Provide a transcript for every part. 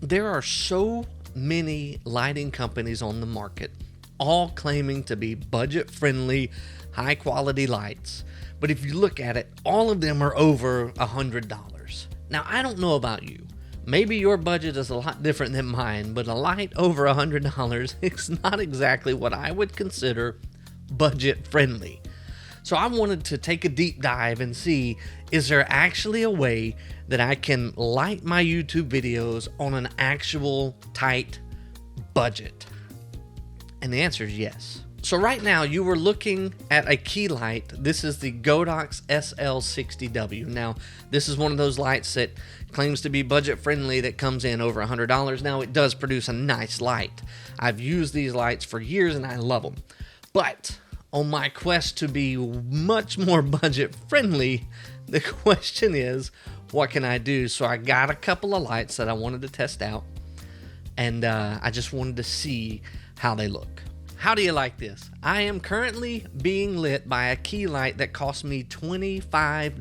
There are so many lighting companies on the market, all claiming to be budget-friendly, high-quality lights. But if you look at it, all of them are over $100. Now, I don't know about you. Maybe your budget is a lot different than mine, but a light over $100 is not exactly what I would consider budget-friendly. So I wanted to take a deep dive and see, is there actually a way that I can light my YouTube videos on an actual tight budget? And the answer is yes. So right now you were looking at a key light. This is the Godox SL60W. Now, this is one of those lights that claims to be budget friendly that comes in over $100. Now, it does produce a nice light. I've used these lights for years and I love them. But on my quest to be much more budget friendly, the question is, what can I do? So I got a couple of lights that I wanted to test out, and I just wanted to see how they look. How do you like this? I am currently being lit by a key light that cost me $25.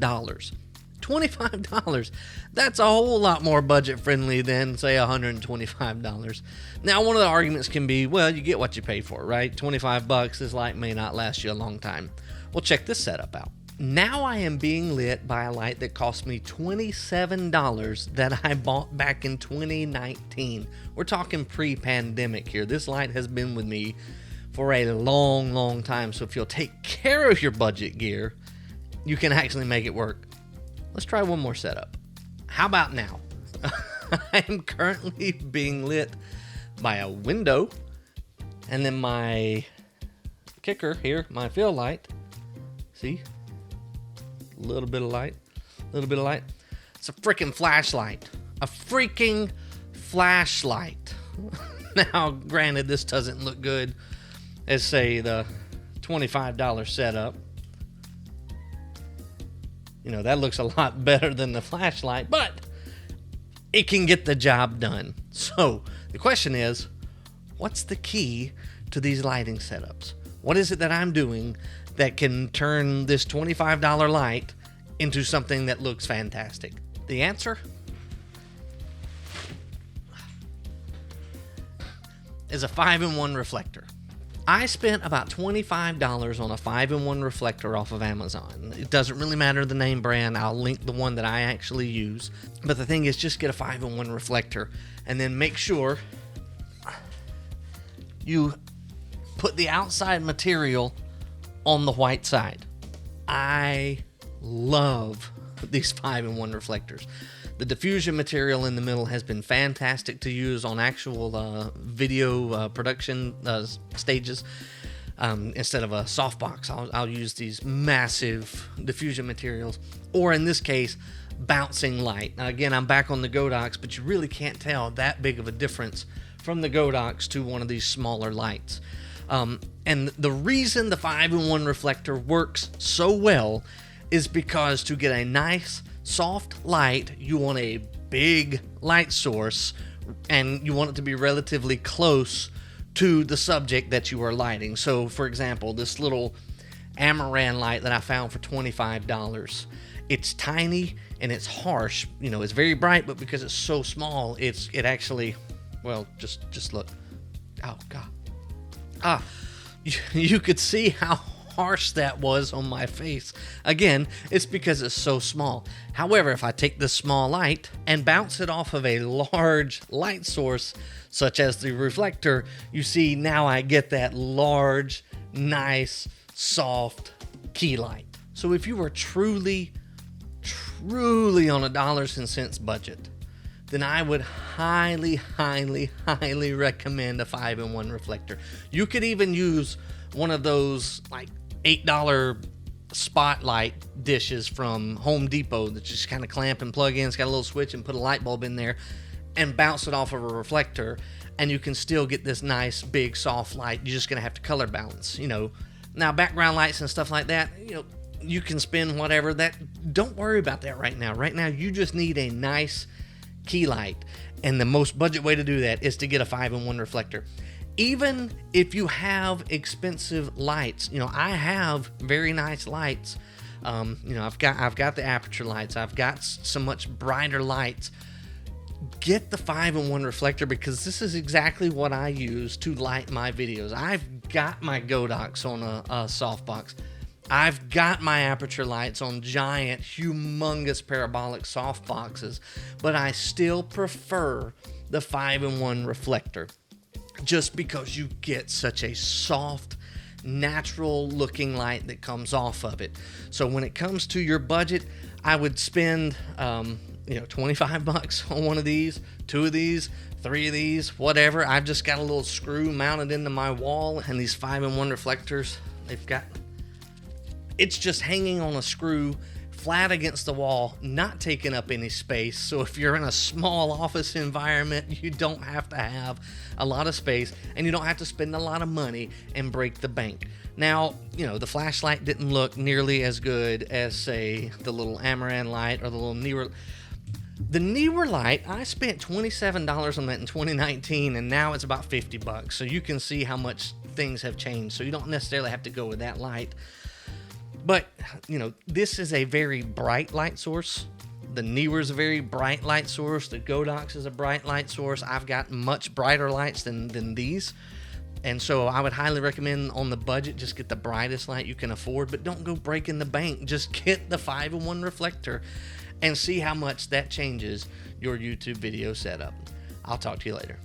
$25. That's a whole lot more budget friendly than, say, $125. Now, one of the arguments can be, well, you get what you pay for, right? $25, this light may not last you a long time. Well, check this setup out. Now I am being lit by a light that cost me $27 that I bought back in 2019. We're talking pre-pandemic here. This light has been with me for a long, long time. So if you'll take care of your budget gear, you can actually make it work. Let's try one more setup. How about now? I am currently being lit by a window, and then my kicker here, my fill light. See? A little bit of light, a little bit of light. It's a freaking flashlight. A freaking flashlight. Now, granted, this doesn't look good as, say, the $25 setup. You know, that looks a lot better than the flashlight, but it can get the job done. So the question is, what's the key to these lighting setups? What is it that I'm doing that can turn this $25 light into something that looks fantastic? The answer is a 5-in-1 reflector. I spent about $25 on a 5-in-1 reflector off of Amazon. It doesn't really matter the name brand. I'll link the one that I actually use. But the thing is, just get a 5-in-1 reflector and then make sure you put the outside material on the white side. I love these 5-in-1 reflectors. The diffusion material in the middle has been fantastic to use on actual video production stages. Instead of a softbox, I'll use these massive diffusion materials, or in this case, bouncing light. Now again, I'm back on the Godox, but you really can't tell that big of a difference from the Godox to one of these smaller lights. And the reason the 5-in-1 reflector works so well is because to get a nice soft light, you want a big light source, and you want it to be relatively close to the subject that you are lighting. So for example, this little Amaran light that I found for $25, it's tiny and it's harsh. You know, it's very bright, but because it's so small, it actually, well, just look. Oh God. You could see how harsh that was on my face. Again, it's because it's so small. However, if I take this small light and bounce it off of a large light source, such as the reflector, you see now I get that large, nice, soft key light. So if you were truly on a dollars and cents budget, then I would highly recommend a 5-in-1 reflector. You could even use one of those like $8 spotlight dishes from Home Depot that just kind of clamp and plug in. It's got a little switch, and put a light bulb in there and bounce it off of a reflector, and you can still get this nice big soft light. You're just gonna have to color balance, you know. Now background lights and stuff like that, you know, you can spend whatever. That, don't worry about that right now. Right now you just need a nice key light, and the most budget way to do that is to get a 5-in-1 reflector. Even if you have expensive lights, you know, I have very nice lights. You know, I've got the aperture lights. I've got some much brighter lights. get the 5-in-1 reflector, because this is exactly what I use to light my videos. I've got my Godox on a softbox. I've got my aperture lights on giant, humongous parabolic softboxes, but I still prefer the 5-in-1 reflector just because you get such a soft, natural looking light that comes off of it. So when it comes to your budget, I would spend 25 bucks on one of these, 2 of these, 3 of these, whatever. I've just got a little screw mounted into my wall, and these 5-in-1 reflectors, it's just hanging on a screw flat against the wall, not taking up any space. So if you're in a small office environment, you don't have to have a lot of space, and you don't have to spend a lot of money and break the bank. Now, the flashlight didn't look nearly as good as, say, the little Amaran light or the little Neewer. The Neewer light, I spent $27 on that in 2019, and now it's about 50 bucks. So you can see how much things have changed. So you don't necessarily have to go with that light. But, this is a very bright light source. The Neewer is a very bright light source. The Godox is a bright light source. I've got much brighter lights than these. And so I would highly recommend, on the budget, just get the brightest light you can afford. But don't go breaking the bank. Just get the 5-in-1 reflector and see how much that changes your YouTube video setup. I'll talk to you later.